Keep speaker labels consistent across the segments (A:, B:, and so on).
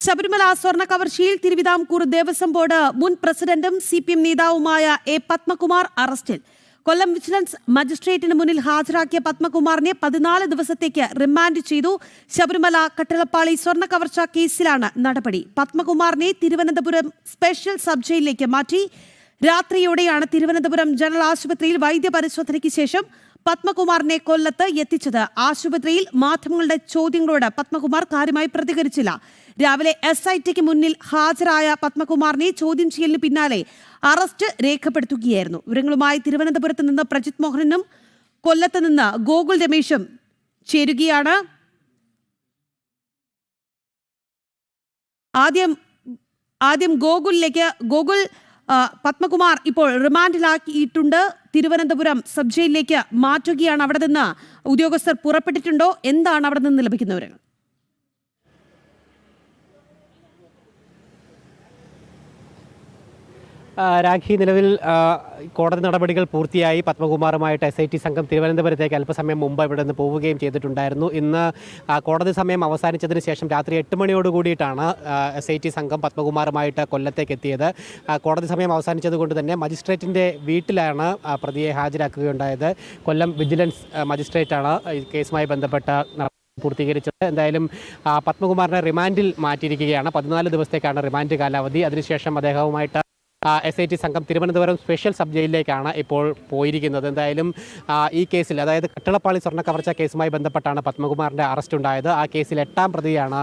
A: ശബരിമല സ്വർണ്ണ കവർച്ചയിൽ തിരുവിതാംകൂർ ദേവസ്വം ബോർഡ് മുൻ പ്രസിഡന്റും CPM നേതാവുമായ എ പത്മകുമാർ അറസ്റ്റിൽ. കൊല്ലം വിജിലൻസ് മജിസ്ട്രേറ്റിന് മുന്നിൽ ഹാജരാക്കിയ പത്മകുമാറിനെ 14 ദിവസത്തേക്ക് റിമാൻഡ് ചെയ്തു. ശബരിമല കട്ടളപ്പാളി സ്വർണ്ണ കവർച്ച കേസിലാണ് നടപടി. പത്മകുമാറിനെ തിരുവനന്തപുരം സ്പെഷ്യൽ സബ് ജയിലിലേക്ക് മാറ്റി. രാത്രിയോടെയാണ് തിരുവനന്തപുരം ജനറൽ ആശുപത്രിയിൽ വൈദ്യപരിശോധനയ്ക്ക് ശേഷം പത്മകുമാറിനെ കൊല്ലത്ത് എത്തിച്ചത്. ആശുപത്രിയിൽ മാധ്യമങ്ങളുടെ ചോദ്യങ്ങളോട് പത്മകുമാർ കാര്യമായി പ്രതികരിച്ചില്ല. രാവിലെ SITക്ക് മുന്നിൽ ഹാജരായ പത്മകുമാറിനെ ചോദ്യം ചെയ്യലിന് പിന്നാലെ അറസ്റ്റ് രേഖപ്പെടുത്തുകയായിരുന്നു. വിവരങ്ങളുമായി തിരുവനന്തപുരത്ത് നിന്ന് പ്രജിത് മോഹനനും കൊല്ലത്ത് നിന്ന് ഗോകുൽ രമേശും ചേരുകയാണ്. ആദ്യം ഗോകുലിലേക്ക്. ഗോകുൽ, പത്മകുമാർ ഇപ്പോൾ റിമാൻഡിലാക്കിയിട്ടുണ്ട്. തിരുവനന്തപുരം സബ് ജയിലിലേക്ക് മാറ്റുകയാണ്. അവിടെ നിന്ന് ഉദ്യോഗസ്ഥർ പുറപ്പെട്ടിട്ടുണ്ടോ? എന്താണ് അവിടെ നിന്ന് ലഭിക്കുന്ന വിവരങ്ങൾ?
B: രാഖി, നിലവിൽ കോടതി നടപടികൾ പൂർത്തിയായി. പത്മകുമാറുമായിട്ട് SIT സംഘം തിരുവനന്തപുരത്തേക്ക് അല്പസമയം മുമ്പ് ഇവിടെ നിന്ന് പോവുകയും ചെയ്തിട്ടുണ്ടായിരുന്നു. ഇന്ന് കോടതി സമയം അവസാനിച്ചതിന് ശേഷം രാത്രി 8 മണിയോട് കൂടിയിട്ടാണ് SIT സംഘം പത്മകുമാറുമായിട്ട് കൊല്ലത്തേക്ക് എത്തിയത്. കോടതി സമയം അവസാനിച്ചതുകൊണ്ട് തന്നെ മജിസ്ട്രേറ്റിൻ്റെ വീട്ടിലാണ് പ്രതിയെ ഹാജരാക്കുകയുണ്ടായത്. കൊല്ലം വിജിലൻസ് മജിസ്ട്രേറ്റാണ് ഈ കേസുമായി ബന്ധപ്പെട്ട പൂർത്തീകരിച്ചത്. എന്തായാലും പത്മകുമാറിനെ റിമാൻഡിൽ മാറ്റിയിരിക്കുകയാണ്. 14 ദിവസത്തേക്കാണ് റിമാൻഡ് കാലാവധി. അതിനുശേഷം അദ്ദേഹവുമായിട്ട് SIT സംഘം തിരുവനന്തപുരം സ്പെഷ്യൽ സബ് ജയിലിലേക്കാണ് ഇപ്പോൾ പോയിരിക്കുന്നത്. എന്തായാലും ഈ കേസിൽ, അതായത് കട്ടളപ്പാളി സ്വർണ്ണ കവർച്ച കേസുമായി ബന്ധപ്പെട്ടാണ് പത്മകുമാറിൻ്റെ അറസ്റ്റ് ഉണ്ടായത്. ആ കേസിൽ 8ാം പ്രതിയാണ്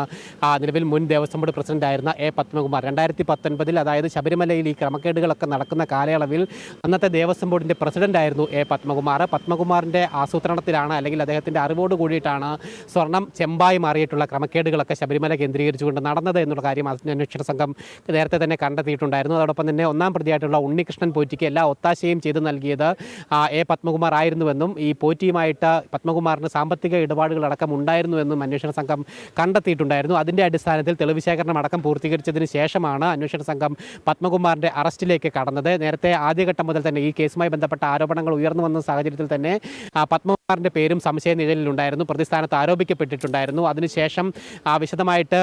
B: നിലവിൽ മുൻ ദേവസ്വം ബോർഡ് പ്രസിഡന്റായിരുന്ന എ പത്മകുമാർ. 2019, അതായത് ശബരിമലയിൽ ഈ ക്രമക്കേടുകളൊക്കെ നടക്കുന്ന കാലയളവിൽ അന്നത്തെ ദേവസ്വം ബോർഡിൻ്റെ പ്രസിഡന്റായിരുന്നു എ പത്മകുമാർ. പത്മകുമാറിൻ്റെ ആസൂത്രണത്തിലാണ്, അല്ലെങ്കിൽ അദ്ദേഹത്തിൻ്റെ അറിവോട് കൂടിയിട്ടാണ് സ്വർണം ചെമ്പായി മാറിയിട്ടുള്ള ക്രമക്കേടുകളൊക്കെ ശബരിമല കേന്ദ്രീകരിച്ചുകൊണ്ട് നടന്നത് എന്നുള്ള കാര്യം അന്വേഷണ സംഘം നേരത്തെ തന്നെ കണ്ടെത്തിയിട്ടുണ്ടായിരുന്നു. അതോടൊപ്പം തന്നെ 1ാം പ്രതിയായിട്ടുള്ള ഉണ്ണികൃഷ്ണൻ പോറ്റിക്ക് എല്ലാ ഒത്താശയും ചെയ്തു നൽകിയത് എ പത്മകുമാർ ആയിരുന്നുവെന്നും ഈ പോറ്റിയുമായിട്ട് പത്മകുമാറിന് സാമ്പത്തിക ഇടപാടുകളടക്കം ഉണ്ടായിരുന്നുവെന്നും അന്വേഷണ സംഘം കണ്ടെത്തിയിട്ടുണ്ടായിരുന്നു. അതിൻ്റെ അടിസ്ഥാനത്തിൽ തെളിവ് ശേഖരണം അടക്കം പൂർത്തീകരിച്ചതിന് ശേഷമാണ് അന്വേഷണ സംഘം പത്മകുമാറിൻ്റെ അറസ്റ്റിലേക്ക് കടന്നത്. നേരത്തെ ആദ്യഘട്ടം മുതൽ തന്നെ ഈ കേസുമായി ബന്ധപ്പെട്ട ആരോപണങ്ങൾ ഉയർന്നു വന്ന സാഹചര്യത്തിൽ തന്നെ പത്മകുമാറിൻ്റെ പേരും സംശയനിഴലിലുണ്ടായിരുന്നു, പ്രതിസ്ഥാനത്ത് ആരോപിക്കപ്പെട്ടിട്ടുണ്ടായിരുന്നു. അതിനുശേഷം വിശദമായിട്ട്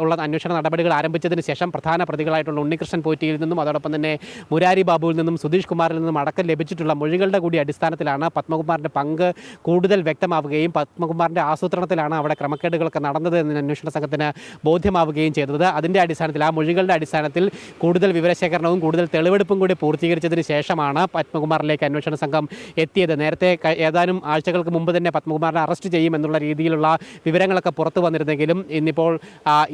B: ഉള്ള അന്വേഷണ നടപടികൾ ആരംഭിച്ചതിന് ശേഷം പ്രധാന പ്രതികളായിട്ടുള്ള ഉണ്ണികൃഷ്ണൻ പോറ്റിയിൽ നിന്നും അതോടൊപ്പം തന്നെ മുരാരി ബാബുവിൽ നിന്നും സുധീഷ് കുമാറിൽ നിന്നും അടക്കം ലഭിച്ചിട്ടുള്ള മൊഴികളുടെ കൂടി അടിസ്ഥാനത്തിലാണ് പത്മകുമാറിൻ്റെ പങ്ക് കൂടുതൽ വ്യക്തമാവുകയും പത്മകുമാറിൻ്റെ ആസൂത്രണത്തിലാണ് അവിടെ ക്രമക്കേടുകളൊക്കെ നടന്നത് എന്ന് അന്വേഷണ സംഘത്തിന് ബോധ്യമാവുകയും ചെയ്തത്. അതിൻ്റെ അടിസ്ഥാനത്തിൽ, ആ മൊഴികളുടെ അടിസ്ഥാനത്തിൽ കൂടുതൽ വിവരശേഖരണവും കൂടുതൽ തെളിവെടുപ്പും കൂടി പൂർത്തീകരിച്ചതിന് ശേഷമാണ് പത്മകുമാറിലേക്ക് അന്വേഷണ സംഘം എത്തിയത്. നേരത്തെ ഏതാനും ആഴ്ചകൾക്ക് മുമ്പ് തന്നെ പത്മകുമാറിനെ അറസ്റ്റ് ചെയ്യുമെന്നുള്ള രീതിയിലുള്ള വിവരങ്ങളൊക്കെ പുറത്തു വന്നിരുന്നെങ്കിലും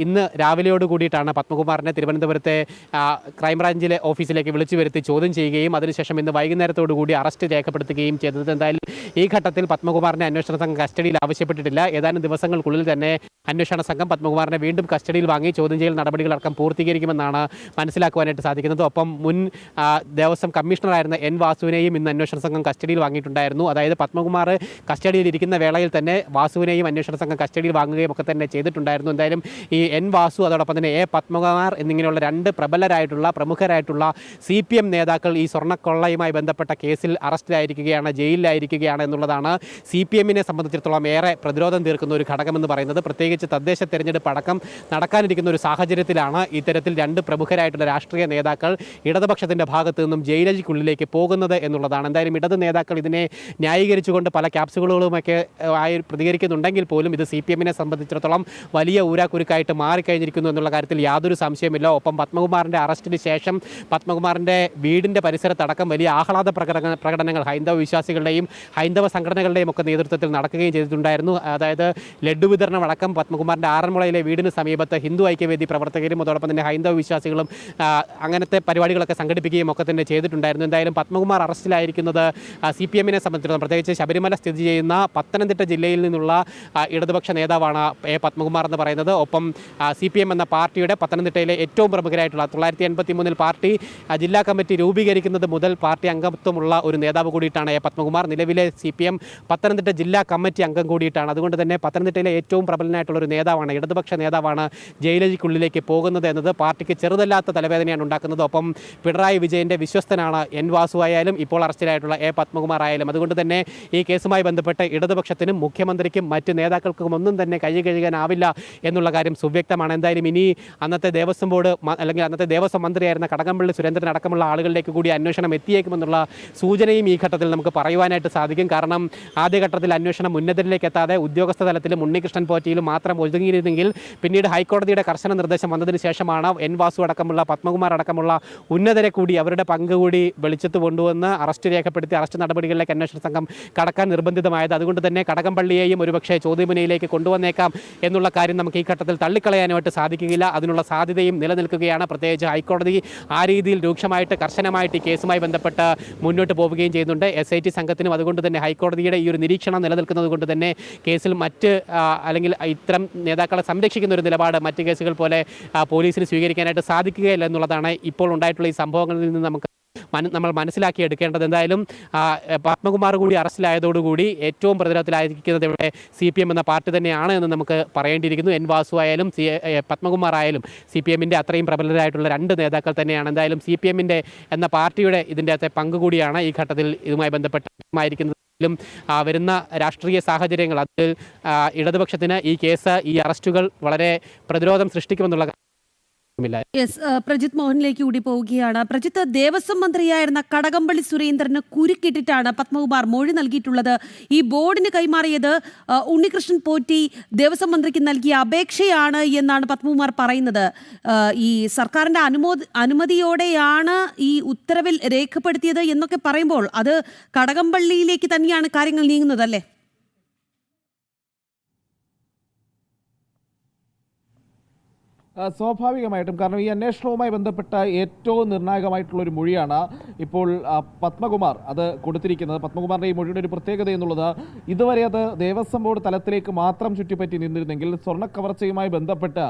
B: ഇന്ന് രാവിലെയോട് കൂടിയിട്ടാണ് പത്മകുമാറിനെ തിരുവനന്തപുരത്തെ ക്രൈംബ്രാഞ്ചിലെ ഓഫീസിലേക്ക് വിളിച്ചു വരുത്തി ചോദ്യം ചെയ്യുകയും അതിനുശേഷം ഇന്ന് വൈകുന്നേരത്തോടു കൂടി അറസ്റ്റ് രേഖപ്പെടുത്തുകയും ചെയ്തത്. എന്തായാലും ഈ ഘട്ടത്തിൽ പത്മകുമാറിനെ അന്വേഷണ സംഘം കസ്റ്റഡിയിൽ ആവശ്യപ്പെട്ടിട്ടില്ല. ഏതാനും ദിവസങ്ങൾക്കുള്ളിൽ തന്നെ അന്വേഷണ സംഘം പത്മകുമാറിനെ വീണ്ടും കസ്റ്റഡിയിൽ വാങ്ങി ചോദ്യം ചെയ്യൽ നടപടികളടക്കം പൂർത്തീകരിക്കുമെന്നാണ് മനസ്സിലാക്കുവാനായിട്ട് സാധിക്കുന്നത്. ഒപ്പം മുൻ ദേവസ്വം കമ്മീഷണറായിരുന്ന N വാസുവിനെയും ഇന്ന് അന്വേഷണ സംഘം കസ്റ്റഡിയിൽ വാങ്ങിയിട്ടുണ്ടായിരുന്നു. അതായത് പത്മകുമാർ കസ്റ്റഡിയിൽ ഇരിക്കുന്ന വേളയിൽ തന്നെ വാസുവിനെയും അന്വേഷണ സംഘം കസ്റ്റഡിയിൽ വാങ്ങുകയും ഒക്കെ തന്നെ ചെയ്തിട്ടുണ്ടായിരുന്നു. എന്തായാലും ഈ N വാസു അതോടൊപ്പം തന്നെ എ പത്മകുമാർ എന്നിങ്ങനെയുള്ള 2 പ്രമുഖരായിട്ടുള്ള CPM നേതാക്കൾ ഈ സ്വർണ്ണക്കൊള്ളയുമായി ബന്ധപ്പെട്ട കേസിൽ അറസ്റ്റിലായിരിക്കുകയാണ്, ജയിലിലായിരിക്കുകയാണ് എന്നുള്ളതാണ് CPMനെ സംബന്ധിച്ചിടത്തോളം ഏറെ പ്രതിരോധം തീർക്കുന്ന ഒരു ഘടകമെന്ന് പറയുന്നത്. പ്രത്യേകിച്ച് തദ്ദേശ തെരഞ്ഞെടുപ്പ് അടക്കം നടക്കാനിരിക്കുന്ന ഒരു സാഹചര്യത്തിലാണ് ഇത്തരത്തിൽ 2 പ്രമുഖരായിട്ടുള്ള രാഷ്ട്രീയ നേതാക്കൾ ഇടതുപക്ഷത്തിൻ്റെ ഭാഗത്തു നിന്നും ജയിലിലേക്കുള്ളിലേക്ക് പോകുന്നത് എന്നുള്ളതാണ്. എന്തായാലും ഇടത് നേതാക്കൾ ഇതിനെ ന്യായീകരിച്ചുകൊണ്ട് പല ക്യാപ്സുകളുമൊക്കെ ആയി പ്രതികരിക്കുന്നുണ്ടെങ്കിൽ പോലും ഇത് CPMനെ സംബന്ധിച്ചിടത്തോളം വലിയ ഊരാക്കുരുക്കായിട്ട് മാറിക്കഴിഞ്ഞിരിക്കുന്നു എന്നുള്ള കാര്യത്തിൽ യാതൊരു സംശയമില്ല. ഒപ്പം പത്മകുമാറിൻ്റെ അറസ്റ്റിന് ശേഷം പത്മകുമാറിൻ്റെ വീടിൻ്റെ പരിസരത്തടക്കം വലിയ ആഹ്ലാദ പ്രകടനങ്ങൾ ഹൈന്ദവ വിശ്വാസികളുടെയും ഹൈന്ദവ സംഘടനകളുടെയും ഒക്കെ നേതൃത്വത്തിൽ നടക്കുകയും ചെയ്തിട്ടുണ്ടായിരുന്നു. അതായത് ലഡ്ഡു വിതരണം അടക്കം പത്മകുമാറിൻ്റെ ആറന്മുളയിലെ വീടിന് സമീപത്ത് ഹിന്ദു ഐക്യവേദി പ്രവർത്തകരും അതോടൊപ്പം തന്നെ ഹൈന്ദവ വിശ്വാസികളും അങ്ങനത്തെ പരിപാടികളൊക്കെ സംഘടിപ്പിക്കുകയും ഒക്കെ തന്നെ ചെയ്തിട്ടുണ്ടായിരുന്നു. എന്തായാലും പത്മകുമാർ അറസ്റ്റിലായിരിക്കുന്നത് CPMനെ സംബന്ധിച്ചിടത്തോളം, പ്രത്യേകിച്ച് ശബരിമല സ്ഥിതി ചെയ്യുന്ന പത്തനംതിട്ട ജില്ലയിൽ നിന്നുള്ള ഇടതുപക്ഷ നേതാവാണ് എ പത്മകുമാർ എന്ന് പറയുന്നത്. ഒപ്പം CPM എന്ന പാർട്ടിയുടെ പത്തനംതിട്ടയിലെ ഏറ്റവും പ്രമുഖരായിട്ടുള്ള 1983 പാർട്ടി ജില്ലാ കമ്മിറ്റി രൂപീകരിക്കുന്നത് മുതൽ പാർട്ടി അംഗത്വമുള്ള ഒരു നേതാവ് കൂടിയിട്ടാണ് എ പത്മകുമാർ. നിലവിലെ CPM പത്തനംതിട്ട ജില്ലാ കമ്മിറ്റി അംഗം കൂടിയിട്ടാണ്. അതുകൊണ്ട് തന്നെ പത്തനംതിട്ടയിലെ ഏറ്റവും പ്രബലനായിട്ടുള്ള ഒരു നേതാവാണ്, ഇടതുപക്ഷ നേതാവാണ് ജയിലിലേക്കുള്ളിലേക്ക് പോകുന്നത് എന്നത് പാർട്ടിക്ക് ചെറുതല്ലാത്ത തലവേദനയാണ് ഉണ്ടാക്കുന്നത്. ഒപ്പം പിണറായി വിജയൻ്റെ വിശ്വസ്തനാണ് N വാസു ആയാലും ഇപ്പോൾ അറസ്റ്റിലായിട്ടുള്ള എ പത്മകുമാർ ആയാലും. അതുകൊണ്ട് തന്നെ ഈ കേസുമായി ഇതുമായി ബന്ധപ്പെട്ട് ഇടതുപക്ഷത്തിനും മുഖ്യമന്ത്രിക്കും മറ്റ് നേതാക്കൾക്കും ഒന്നും തന്നെ കൈ കഴുകാനാവില്ല എന്നുള്ള കാര്യം സുവ്യക്തമാണ്. എന്തായാലും ഇനി അന്നത്തെ ദേവസ്വം ബോർഡ് അല്ലെങ്കിൽ അന്നത്തെ ദേവസ്വം മന്ത്രിയായിരുന്ന കടകംപള്ളി സുരേന്ദ്രൻ അടക്കമുള്ള ആളുകളിലേക്ക് കൂടി അന്വേഷണം എത്തിയേക്കുമെന്നുള്ള സൂചനയും ഈ ഘട്ടത്തിൽ നമുക്ക് പറയുവാനായിട്ട് സാധിക്കും. കാരണം ആദ്യഘട്ടത്തിൽ അന്വേഷണം ഉന്നതരിലേക്ക് എത്താതെ ഉദ്യോഗസ്ഥ തലത്തിലും ഉണ്ണികൃഷ്ണൻ പോറ്റിയിലും മാത്രം ഒതുങ്ങിയിരുന്നെങ്കിൽ പിന്നീട് ഹൈക്കോടതിയുടെ കർശന നിർദ്ദേശം വന്നതിന് ശേഷമാണ് എൻ വാസു അടക്കമുള്ള പത്മകുമാർ അടക്കമുള്ള ഉന്നതരെ കൂടി അവരുടെ പങ്ക് കൂടി വെളിച്ചത്ത് കൊണ്ടുവന്ന് അറസ്റ്റ് രേഖപ്പെടുത്തി അറസ്റ്റ് നടപടികളിലേക്ക് അന്വേഷണ സംഘം കടക്കാൻ നിർബന്ധിതമായത്. അതുകൊണ്ട് തന്നെ കടകംപള്ളിയെയും ഒരുപക്ഷെ ചോദ്യമുനയിലേക്ക് കൊണ്ടുവന്നേക്കാം എന്നുള്ള കാര്യം നമുക്ക് ഈ ഘട്ടത്തിൽ തള്ളിക്കളയാനായിട്ട് സാധിക്കുകയില്ല. അതിനുള്ള സാധ്യതയും നിലനിൽക്കുകയാണ്. പ്രത്യേകിച്ച് ഹൈക്കോടതി ആ രീതിയിൽ രൂക്ഷമായിട്ട് കർശനമായിട്ട് ഈ കേസുമായി ബന്ധപ്പെട്ട് മുന്നോട്ട് പോവുകയും ചെയ്യുന്നുണ്ട്. SIT സംഘത്തിനും അതുകൊണ്ട് തന്നെ ഹൈക്കോടതിയുടെ ഈ ഒരു നിരീക്ഷണം നിലനിൽക്കുന്നത് കൊണ്ട് തന്നെ കേസിൽ മറ്റ് അല്ലെങ്കിൽ ഇത്തരം നേതാക്കളെ സംരക്ഷിക്കുന്ന ഒരു നിലപാട് മറ്റ് കേസുകൾ പോലെ പോലീസിന് സ്വീകരിക്കാനായിട്ട് സാധിക്കുകയില്ല എന്നുള്ളതാണ് ഇപ്പോൾ ഉണ്ടായിട്ടുള്ള ഈ സംഭവങ്ങളിൽ നിന്ന് നമ്മൾ മനസ്സിലാക്കിയെടുക്കേണ്ടത്. എന്തായാലും പത്മകുമാർ കൂടി അറസ്റ്റിലായതോടുകൂടി ഏറ്റവും പ്രതിരോധത്തിലായിരിക്കുന്നത് ഇവിടെ CPM എന്ന പാർട്ടി തന്നെയാണ് എന്ന് നമുക്ക് പറയേണ്ടിയിരിക്കുന്നു. എൻ വാസു ആയാലും പത്മകുമാർ ആയാലും CPM-ന്റെ അത്രയും പ്രബലരായിട്ടുള്ള രണ്ട് നേതാക്കൾ തന്നെയാണ്. എന്തായാലും CPM-ന്റെ എന്ന പാർട്ടിയുടെ ഇതിൻ്റെ അകത്തെ പങ്ക് കൂടിയാണ് ഈ ഘട്ടത്തിൽ ഇതുമായി ബന്ധപ്പെട്ടായിരിക്കുന്നത്. വരുന്ന രാഷ്ട്രീയ സാഹചര്യങ്ങൾ അതിൽ ഇടതുപക്ഷത്തിന് ഈ കേസ് ഈ അറസ്റ്റുകൾ വളരെ പ്രതിരോധം സൃഷ്ടിക്കുമെന്നുള്ള
A: പ്രജിത് മോഹനിലേക്ക് കൂടി പോവുകയാണ്. പ്രജിത്ത്, ദേവസ്വം മന്ത്രിയായിരുന്ന കടകംപള്ളി സുരേന്ദ്രന് കുരുക്കിട്ടിട്ടാണ് പത്മകുമാർ മൊഴി നൽകിയിട്ടുള്ളത്. ഈ ബോർഡിന് കൈമാറിയത് ഉണ്ണികൃഷ്ണൻ പോറ്റി ദേവസ്വം മന്ത്രിക്ക് നൽകിയ അപേക്ഷയാണ് എന്നാണ് പത്മകുമാർ പറയുന്നത്. ഈ സർക്കാരിന്റെ അനുമതിയോടെയാണ് ഈ ഉത്തരവിൽ രേഖപ്പെടുത്തിയത് എന്നൊക്കെ പറയുമ്പോൾ അത് കടകംപള്ളിയിലേക്ക് തന്നെയാണ് കാര്യങ്ങൾ നീങ്ങുന്നത് അല്ലേ?
C: സ്വാഭാവികമായിട്ടും, കാരണം ഈ അന്വേഷണവുമായി ബന്ധപ്പെട്ട ഏറ്റവും നിർണായകമായിട്ടുള്ളൊരു മൊഴിയാണ് ഇപ്പോൾ പത്മകുമാർ അത് കൊടുത്തിരിക്കുന്നത്. പത്മകുമാറിൻ്റെ ഈ മൊഴിയുടെ ഒരു പ്രത്യേകത എന്നുള്ളത്, ഇതുവരെ അത് ദേവസ്വം ബോർഡ് തലത്തിലേക്ക് മാത്രം ചുറ്റിപ്പറ്റി നിന്നിരുന്നെങ്കിൽ സ്വർണ്ണക്കവർച്ചയുമായി ബന്ധപ്പെട്ട്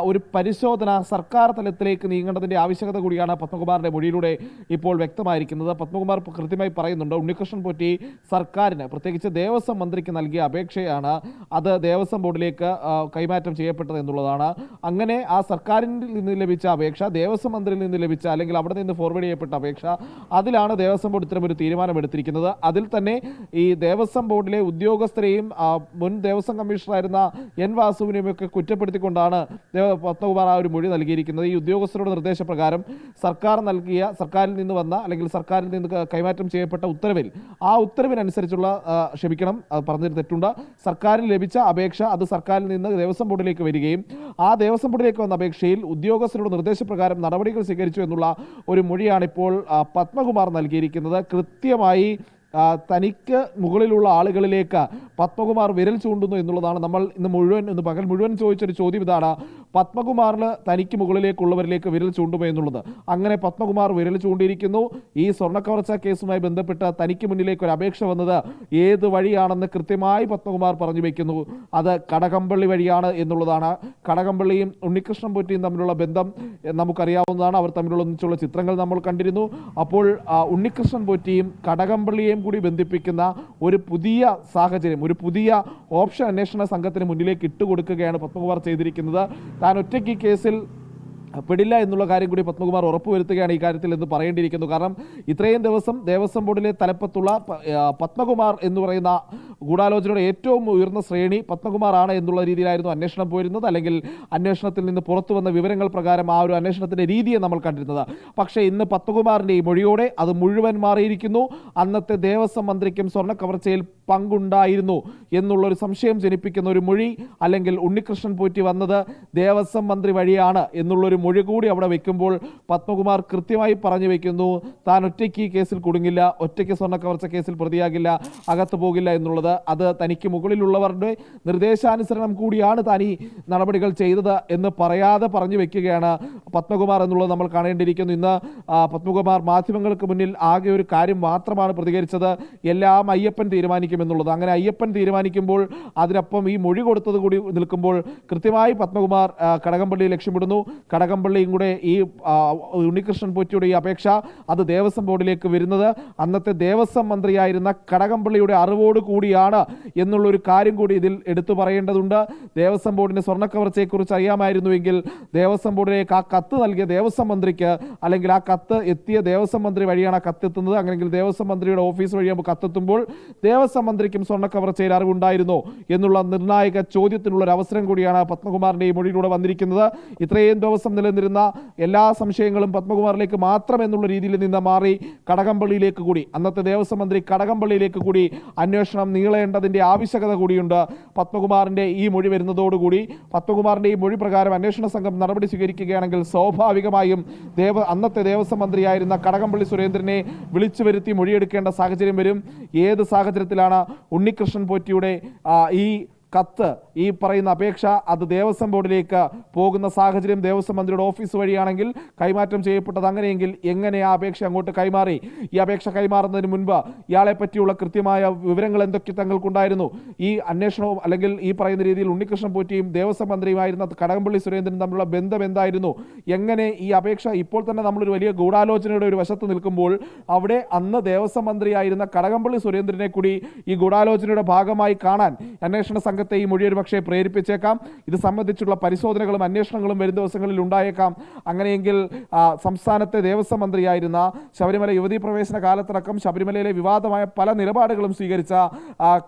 C: ഒരു പരിശോധന സർക്കാർ തലത്തിലേക്ക് നീങ്ങേണ്ടതിൻ്റെ ആവശ്യകത കൂടിയാണ് പത്മകുമാറിൻ്റെ മൊഴിയിലൂടെ ഇപ്പോൾ വ്യക്തമായിരിക്കുന്നത്. പത്മകുമാർ കൃത്യമായി പറയുന്നുണ്ട്, ഉണ്ണികൃഷ്ണൻ പോറ്റി സർക്കാരിന്, പ്രത്യേകിച്ച് ദേവസ്വം മന്ത്രിക്ക് നൽകിയ അപേക്ഷയാണ് അത് ദേവസ്വം ബോർഡിലേക്ക് കൈമാറ്റം ചെയ്യപ്പെട്ടത് എന്നുള്ളതാണ്. അങ്ങനെ ആ സർക്കാരിൽ നിന്ന് ലഭിച്ച അപേക്ഷ, ദേവസ്വം മന്ത്രിയിൽ നിന്ന് ലഭിച്ച അല്ലെങ്കിൽ അവിടെ നിന്ന് ഫോർവേഡ് ചെയ്യപ്പെട്ട അപേക്ഷ, അതിലാണ് ദേവസ്വം ബോർഡ് ഇത്തരമൊരു തീരുമാനമെടുത്തിരിക്കുന്നത്. അതിൽ തന്നെ ഈ ദേവസ്വം ബോർഡിലെ ഉദ്യോഗസ്ഥരെയും മുൻ ദേവസ്വം കമ്മീഷണറായിരുന്ന എൻ വാസുവിനെയും ഒക്കെ കുറ്റപ്പെടുത്തിക്കൊണ്ടാണ് പത്മകുമാർ ആ ഒരു മൊഴി നൽകിയിരിക്കുന്നത്. ഈ ഉദ്യോഗസ്ഥരുടെ നിർദ്ദേശപ്രകാരം സർക്കാരിൽ നിന്ന് വന്ന അല്ലെങ്കിൽ സർക്കാരിൽ നിന്ന് കൈമാറ്റം ചെയ്യപ്പെട്ട ഉത്തരവിൽ, ആ ഉത്തരവിനനുസരിച്ചുള്ള പറഞ്ഞൊരു തെറ്റുണ്ട്, സർക്കാരിന് ലഭിച്ച അപേക്ഷ അത് സർക്കാരിൽ നിന്ന് ദേവസ്വം ബോർഡിലേക്ക് വരികയും ആ ദേവസ്വം ബോർഡിലേക്ക് വന്ന അപേക്ഷയിൽ ഉദ്യോഗസ്ഥരുടെ നിർദ്ദേശപ്രകാരം നടപടികൾ സ്വീകരിച്ചു എന്നുള്ള ഒരു മൊഴിയാണ് ഇപ്പോൾ പത്മകുമാർ നൽകിയിരിക്കുന്നത്. കൃത്യമായി തനിക്ക് മുകളിലുള്ള ആളുകളിലേക്ക് പത്മകുമാർ വിരൽ ചൂണ്ടുന്നു എന്നുള്ളതാണ് നമ്മൾ ഇന്ന് പകൽ മുഴുവൻ ചോദിച്ചൊരു ചോദ്യം. ഇതാണ്, പത്മകുമാറിന് തനിക്ക് മുകളിലേക്കുള്ളവരിലേക്ക് വിരൽ ചൂണ്ടുമോ എന്നുള്ളത്. അങ്ങനെ പത്മകുമാർ വിരൽ ചൂണ്ടിയിരിക്കുന്നു. ഈ സ്വർണ്ണക്കവർച്ച കേസുമായി ബന്ധപ്പെട്ട് തനിക്ക് മുന്നിലേക്ക് ഒരു അപേക്ഷ വന്നത് ഏത് വഴിയാണെന്ന് കൃത്യമായി പത്മകുമാർ പറഞ്ഞു വയ്ക്കുന്നു. അത് കടകംപള്ളി വഴിയാണ് എന്നുള്ളതാണ്. കടകംപള്ളിയും ഉണ്ണികൃഷ്ണൻ പോറ്റിയും തമ്മിലുള്ള ബന്ധം നമുക്കറിയാവുന്നതാണ്. അവർ തമ്മിലുള്ള ഒന്നിച്ചുള്ള ചിത്രങ്ങൾ നമ്മൾ കണ്ടിരുന്നു. അപ്പോൾ ഉണ്ണികൃഷ്ണൻ പോറ്റിയും കടകംപള്ളിയെയും കൂടി ബന്ധിപ്പിക്കുന്ന ഒരു പുതിയ സാഹചര്യം, ഒരു പുതിയ ഓപ്ഷൻ അന്വേഷണ സംഘത്തിന് മുന്നിലേക്ക് ഇട്ടുകൊടുക്കുകയാണ് പത്മകുമാർ ചെയ്തിരിക്കുന്നത്. താൻ ഒറ്റയ്ക്ക് കേസിൽ പെടില്ല എന്നുള്ള കാര്യം കൂടി പത്മകുമാർ ഉറപ്പുവരുത്തുകയാണ് ഈ കാര്യത്തിൽ എന്ന് പറയേണ്ടിയിരിക്കുന്നു. കാരണം ഇത്രയും ദിവസം ദേവസ്വം ബോർഡിലെ തലപ്പത്തുള്ള പത്മകുമാർ എന്ന് പറയുന്ന ഗൂഢാലോചനയുടെ ഏറ്റവും ഉയർന്ന ശ്രേണി പത്മകുമാറാണ് എന്നുള്ള രീതിയിലായിരുന്നു അന്വേഷണം പോയിരുന്നത്, അല്ലെങ്കിൽ അന്വേഷണത്തിൽ നിന്ന് പുറത്തു വന്ന വിവരങ്ങൾ പ്രകാരം ആ ഒരു അന്വേഷണത്തിൻ്റെ രീതിയെ നമ്മൾ കണ്ടിരുന്നത്. പക്ഷേ ഇന്ന് പത്മകുമാറിൻ്റെ ഈ മൊഴിയോടെ അത് മുഴുവൻ മാറിയിരിക്കുന്നു. അന്നത്തെ ദേവസ്വം മന്ത്രിക്കും സ്വർണ്ണക്കവർച്ചയിൽ പങ്കുണ്ടായിരുന്നു എന്നുള്ളൊരു സംശയം ജനിപ്പിക്കുന്ന ഒരു മൊഴി, അല്ലെങ്കിൽ ഉണ്ണികൃഷ്ണൻ പോറ്റി വന്നത് ദേവസ്വം മന്ത്രി വഴിയാണ് എന്നുള്ളൊരു മൊഴി കൂടി അവിടെ വെക്കുമ്പോൾ പത്മകുമാർ കൃത്യമായി പറഞ്ഞു വയ്ക്കുന്നു, താൻ ഒറ്റയ്ക്ക് ഈ കേസിൽ കുടുങ്ങില്ല, ഒറ്റയ്ക്ക് സ്വർണ്ണക്കവർച്ച കേസിൽ പ്രതിയാകില്ല, അകത്ത് പോകില്ല എന്നുള്ളത്. അത് തനിക്ക് മുകളിലുള്ളവരുടെ നിർദ്ദേശാനുസരണം കൂടിയാണ് താൻ ഈ നടപടികൾ ചെയ്തത് എന്ന് പറയാതെ പറഞ്ഞു വെക്കുകയാണ് പത്മകുമാർ എന്നുള്ളത് നമ്മൾ കാണേണ്ടിയിരിക്കുന്നു. ഇന്ന് പത്മകുമാർ മാധ്യമങ്ങൾക്ക് മുന്നിൽ ആകെ ഒരു കാര്യം മാത്രമാണ് പ്രതികരിച്ചത്, എല്ലാം അയ്യപ്പൻ തീരുമാനിക്കുമെന്നുള്ളത്. അങ്ങനെ അയ്യപ്പൻ തീരുമാനിക്കുമ്പോൾ അതിനൊപ്പം ഈ മൊഴി കൊടുത്തത് കൂടി നിൽക്കുമ്പോൾ കൃത്യമായി പത്മകുമാർ കടകംപള്ളിയെ ലക്ഷ്യമിടുന്നു. കടകംപള്ളിയും കൂടെ ഈ ഉണ്ണികൃഷ്ണൻ പോറ്റിയുടെ ഈ അപേക്ഷ അത് ദേവസ്വം ബോർഡിലേക്ക് വരുന്നത് അന്നത്തെ ദേവസ്വം മന്ത്രിയായിരുന്ന കടകംപള്ളിയുടെ അറിവോട് കൂടിയാണ് എന്നുള്ളൊരു കാര്യം കൂടി ഇതിൽ എടുത്തു പറയേണ്ടതുണ്ട്. ദേവസ്വം ബോർഡിന് സ്വർണ്ണക്കവർച്ചയെക്കുറിച്ച് അറിയാമായിരുന്നുവെങ്കിൽ ദേവസ്വം ബോർഡിലേക്ക് ആ കത്ത് നൽകിയ ദേവസ്വം മന്ത്രിക്ക്, അല്ലെങ്കിൽ ആ കത്ത് എത്തിയ ദേവസ്വം മന്ത്രി വഴിയാണ് ആ കത്തെത്തുന്നത്, അങ്ങനെയെങ്കിൽ ദേവസ്വം മന്ത്രിയുടെ ഓഫീസ് വഴിയാകുമ്പോൾ കത്തെത്തുമ്പോൾ ദേവസ്വം ധനമന്ത്രിക്കും സ്വർണ്ണ കവർച്ചയിൽ അറിവുണ്ടായിരുന്നോ എന്നുള്ള നിർണായക ചോദ്യത്തിനുള്ള ഒരു അവസരം കൂടിയാണ് പത്മകുമാറിന്റെ ഈ മൊഴിയിലൂടെ വന്നിരിക്കുന്നത്. ഇത്രയും ദിവസം നിലനിന്നിരുന്ന എല്ലാ സംശയങ്ങളും പത്മകുമാറിലേക്ക് മാത്രം എന്നുള്ള രീതിയിൽ നിന്ന് മാറി കടകംപള്ളിയിലേക്ക് കൂടി, അന്നത്തെ ദേവസ്വം മന്ത്രി കടകംപള്ളിയിലേക്ക് കൂടി അന്വേഷണം നീളേണ്ടതിന്റെ ആവശ്യകത കൂടിയുണ്ട്. പത്മകുമാറിന്റെ ഈ മൊഴി വരുന്നതോടുകൂടി പത്മകുമാറിന്റെ ഈ മൊഴി പ്രകാരം അന്വേഷണ സംഘം നടപടി സ്വീകരിക്കുകയാണെങ്കിൽ സ്വാഭാവികമായും അന്നത്തെ ദേവസ്വം മന്ത്രിയായിരുന്ന കടകംപള്ളി സുരേന്ദ്രനെ വിളിച്ചു വരുത്തി മൊഴിയെടുക്കേണ്ട സാഹചര്യം വരും. ഏത് സാഹചര്യത്തിലാണ് ഉണ്ണികൃഷ്ണൻ പോറ്റിയുടെ ഈ കത്ത്, ഈ പറയുന്ന അപേക്ഷ അത് ദേവസ്വം ബോർഡിലേക്ക് പോകുന്ന സാഹചര്യം ദേവസ്വം മന്ത്രിയുടെ ഓഫീസ് വഴിയാണെങ്കിൽ കൈമാറ്റം ചെയ്യപ്പെട്ടത് അങ്ങനെയെങ്കിൽ എങ്ങനെ ആ അപേക്ഷ അങ്ങോട്ട് കൈമാറി? ഈ അപേക്ഷ കൈമാറുന്നതിന് മുൻപ് ഇയാളെ പറ്റിയുള്ള കൃത്യമായ വിവരങ്ങൾ എന്തൊക്കെ തങ്ങൾക്കുണ്ടായിരുന്നു? ഈ അന്വേഷണവും അല്ലെങ്കിൽ ഈ പറയുന്ന രീതിയിൽ ഉണ്ണികൃഷ്ണൻ പോറ്റിയും ദേവസ്വം മന്ത്രിയുമായിരുന്ന കടകംപള്ളി സുരേന്ദ്രനും തമ്മിലുള്ള ബന്ധം എന്തായിരുന്നു? എങ്ങനെ ഈ അപേക്ഷ ഇപ്പോൾ തന്നെ നമ്മളൊരു വലിയ ഗൂഢാലോചനയുടെ ഒരു വശത്ത് നിൽക്കുമ്പോൾ അവിടെ അന്ന് ദേവസ്വം മന്ത്രിയായിരുന്ന കടകംപള്ളി സുരേന്ദ്രനെ കൂടി ഈ ഗൂഢാലോചനയുടെ ഭാഗമായി കാണാൻ അന്വേഷണ സംഘത്തെ ഈ മൊഴി ഒരു പക്ഷേ പ്രേരിപ്പിച്ചേക്കാം. ഇത് സംബന്ധിച്ചുള്ള പരിശോധനകളും അന്വേഷണങ്ങളും വരും ദിവസങ്ങളിൽ ഉണ്ടായേക്കാം. അങ്ങനെയെങ്കിൽ സംസ്ഥാനത്തെ ദേവസ്വം മന്ത്രിയായിരുന്ന ശബരിമല യുവതീ പ്രവേശന കാലത്തടക്കം ശബരിമലയിലെ വിവാദമായ പല നിലപാടുകളും സ്വീകരിച്ച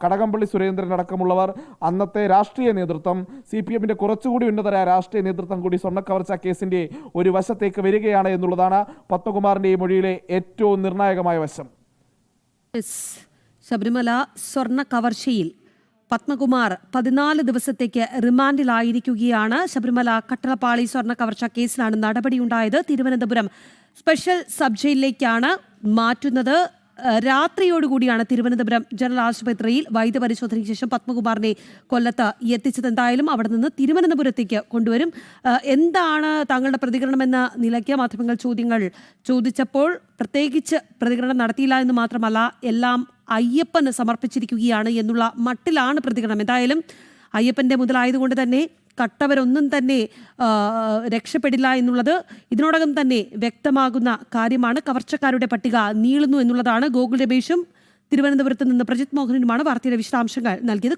C: കടകംപള്ളി സുരേന്ദ്രൻ അടക്കമുള്ളവർ, അന്നത്തെ രാഷ്ട്രീയ നേതൃത്വം, CPM-ന്റെ കുറച്ചുകൂടി ഉന്നതരായ രാഷ്ട്രീയ നേതൃത്വം കൂടി സ്വർണ്ണക്കവർച്ച കേസിന്റെ ഒരു വശത്തേക്ക് വരികയാണ് എന്നുള്ളതാണ് പത്മകുമാറിന്റെ ഈ മൊഴിയിലെ ഏറ്റവും നിർണായകമായ വശം.
A: ശബരിമല സ്വർണ്ണ കവർച്ചയിൽ പത്മകുമാർ 14 ദിവസത്തേക്ക് റിമാൻഡിലായിരിക്കുകയാണ്. ശബരിമല കട്ടളപ്പാളി സ്വർണ്ണ കവർച്ച കേസിലാണ് നടപടിയുണ്ടായത്. തിരുവനന്തപുരം സ്പെഷ്യൽ സബ് ജയിലിലേക്കാണ് മാറ്റുന്നത്. രാത്രിയോടുകൂടിയാണ് തിരുവനന്തപുരം ജനറൽ ആശുപത്രിയിൽ വൈദ്യപരിശോധനയ്ക്ക് ശേഷം പത്മകുമാറിനെ കൊല്ലത്ത് എത്തിച്ചത്. എന്തായാലും അവിടെ നിന്ന് തിരുവനന്തപുരത്തേക്ക് കൊണ്ടുവരും. എന്താണ് താങ്കളുടെ പ്രതികരണമെന്ന നിലയ്ക്ക് മാധ്യമങ്ങൾ ചോദ്യങ്ങൾ ചോദിച്ചപ്പോൾ പ്രത്യേകിച്ച് പ്രതികരണം നടത്തിയില്ല എന്ന് മാത്രമല്ല, എല്ലാം അയ്യപ്പന് സമർപ്പിച്ചിരിക്കുകയാണ് എന്നുള്ള മട്ടിലാണ് പ്രതികരണം. എന്തായാലും അയ്യപ്പന്റെ മുതലായതുകൊണ്ട് തന്നെ കട്ടവരൊന്നും തന്നെ രക്ഷപ്പെടില്ല എന്നുള്ളത് ഇതിനോടകം തന്നെ വ്യക്തമാകുന്ന കാര്യമാണ്. കവർച്ചക്കാരുടെ പട്ടിക നീളുന്നു എന്നുള്ളതാണ്. ഗോകുൽ രമേശും തിരുവനന്തപുരത്ത് നിന്ന് പ്രജിത് മോഹനനുമാണ് വാർത്തയുടെ വിശദാംശങ്ങൾ നൽകിയത്.